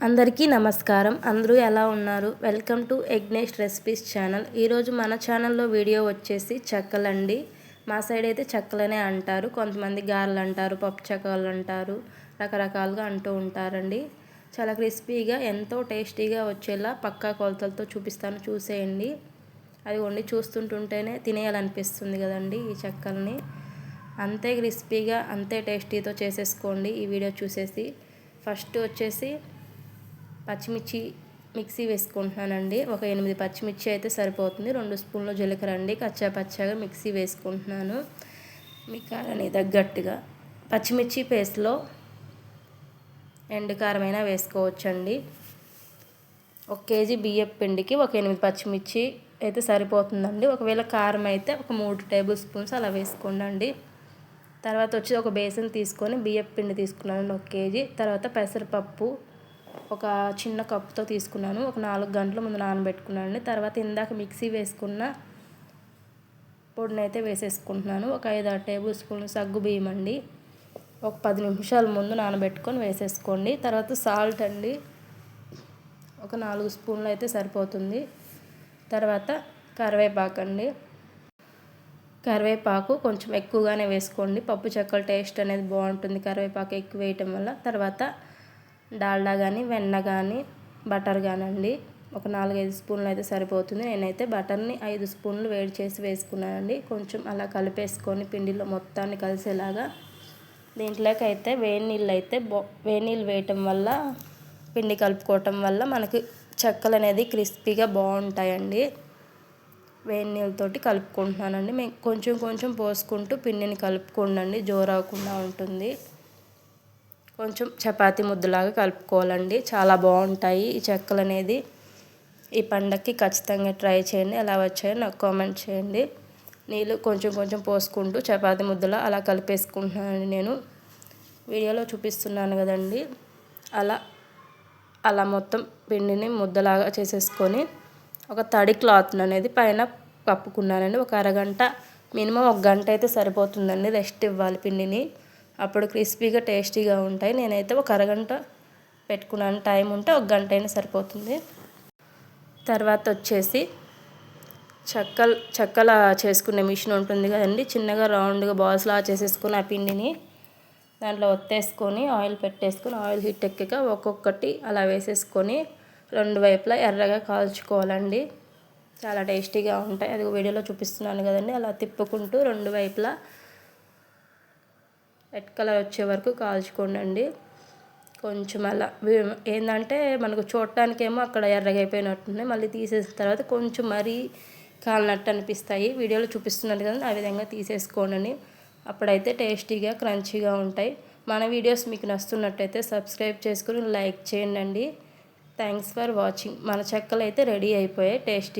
అందరికీ నమస్కారం. అందరూ ఎలా ఉన్నారు? Welcome to Yagnesh recipes channel. ఈరోజు మన ఛానల్లో వీడియో వచ్చేసి చెక్కలండి. మా సైడ్ అయితే చెక్కలనే అంటారు. కొంతమంది గారెలు అంటారు, పప్పు చెక్కలు అంటారు, రకరకాలుగా అంటూ ఉంటారండి. చాలా క్రిస్పీగా ఎంతో టేస్టీగా వచ్చేలా పక్కా కొలతలతో చూపిస్తాను, చూసేయండి. అది వండి చూస్తుంటుంటేనే తినేయాలనిపిస్తుంది కదండి ఈ చెక్కల్ని. అంతే క్రిస్పీగా అంతే టేస్టీతో చేసేసుకోండి ఈ వీడియో చూసేసి. ఫస్ట్ వచ్చేసి పచ్చిమిర్చి మిక్సీ వేసుకుంటున్నానండి. ఒక 8 పచ్చిమిర్చి అయితే సరిపోతుంది. 2 స్పూన్ల జీలకర్ర అండి, కచ్చా పచ్చాగా మిక్సీ వేసుకుంటున్నాను. మీ కారాన్ని తగ్గట్టుగా పచ్చిమిర్చి పేస్ట్లో ఎండు కారమైనా వేసుకోవచ్చండి. 1 కేజీ బియ్యపు పిండికి ఒక 8 పచ్చిమిర్చి అయితే సరిపోతుందండి. ఒకవేళ కారం అయితే ఒక 3 టేబుల్ స్పూన్స్ అలా వేసుకోండి. తర్వాత వచ్చి ఒక బేసన్ తీసుకొని బియ్యపు పిండి తీసుకున్నాను 1 కేజీ. తర్వాత పెసరపప్పు ఒక చిన్న కప్పుతో తీసుకున్నాను. ఒక 4 గంటల ముందు నానబెట్టుకున్నాను. తర్వాత ఇందాక మిక్సీ వేసుకున్న పొడిని అయితే వేసేసుకుంటున్నాను. ఒక 5-6 టేబుల్ స్పూన్లు సగ్గు బియ్యం అండి. ఒక 10 నిమిషాల ముందు నానబెట్టుకొని వేసేసుకోండి. తర్వాత సాల్ట్ అండి, ఒక 4 స్పూన్లు అయితే సరిపోతుంది. తర్వాత కరివేపాకు అండి. కరివేపాకు కొంచెం ఎక్కువగానే వేసుకోండి. పప్పు చెక్కల టేస్ట్ అనేది బాగుంటుంది కరివేపాకు ఎక్కువ వేయటం వల్ల. తర్వాత డాల్డా కానీ, వెన్న కానీ, బటర్ కానండి, ఒక 4-5 స్పూన్లు అయితే సరిపోతుంది. నేనైతే బటర్ని 5 స్పూన్లు వేడి చేసి వేసుకున్నానండి. కొంచెం అలా కలిపేసుకొని పిండిలో మొత్తాన్ని కలిసేలాగా. దీంట్లోకి అయితే వేడి నీళ్ళు వేయటం వల్ల, పిండి కలుపుకోవటం వల్ల మనకి చెక్కలు అనేది క్రిస్పీగా బాగుంటాయండి. వేడి నీళ్ళతోటి కలుపుకుంటున్నానండి. మేము కొంచెం కొంచెం పోసుకుంటూ పిండిని కలుపుకోండి, జోరవకుండా ఉంటుంది. కొంచెం చపాతీ ముద్దలాగా కలుపుకోవాలండి. చాలా బాగుంటాయి ఈ చెక్కలు అనేది. ఈ పండగకి ఖచ్చితంగా ట్రై చేయండి. ఎలా వచ్చాయో నాకు కామెంట్ చేయండి. నీళ్ళు కొంచెం కొంచెం పోసుకుంటూ చపాతీ ముద్దలా అలా కలిపేసుకుంటున్నానండి. నేను వీడియోలో చూపిస్తున్నాను కదండి, అలా మొత్తం పిండిని ముద్దలాగా చేసేసుకొని ఒక తడి క్లాత్ అనేది పైన కప్పుకున్నానండి. ఒక అరగంట, మినిమం 1 గంట అయితే సరిపోతుందండి. రెస్ట్ ఇవ్వాలి పిండిని, అప్పుడు క్రిస్పీగా టేస్టీగా ఉంటాయి. నేనైతే ఒక అరగంట పెట్టుకున్నాను. టైం ఉంటే 1 గంట అయినా సరిపోతుంది. తర్వాత వచ్చేసి చెక్కల చేసుకునే మిషన్ ఉంటుంది కదండి, చిన్నగా రౌండ్గా బాల్స్లా చేసేసుకుని ఆ పిండిని దాంట్లో ఒత్తేసుకొని ఆయిల్ పెట్టేసుకొని, ఆయిల్ హీట్ ఎక్కాక ఒక్కొక్కటి అలా వేసేసుకొని 2 వైపులా ఎర్రగా కాల్చుకోవాలండి. చాలా టేస్టీగా ఉంటాయి. అది వీడియోలో చూపిస్తున్నాను కదండి. అలా తిప్పుకుంటూ 2 వైపులా రెడ్ కలర్ వచ్చే వరకు కాల్చుకోండి. కొంచెం అలా ఏంటంటే మనకు చూడటానికేమో అక్కడ ఎర్రగా అయిపోయినట్టుంది, మళ్ళీ తీసేసిన తర్వాత కొంచెం మరీ కాలినట్టు అనిపిస్తాయి. వీడియోలో చూపిస్తున్నారు కదా, ఆ విధంగా తీసేసుకోండి. అప్పుడైతే టేస్టీగా క్రంచీగా ఉంటాయి. మన వీడియోస్ మీకు నచ్చుతున్నట్టయితే సబ్స్క్రైబ్ చేసుకుని లైక్ చేయండి. Thanks for watching. మన చెక్కలు అయితే రెడీ అయిపోయాయి. టేస్టీ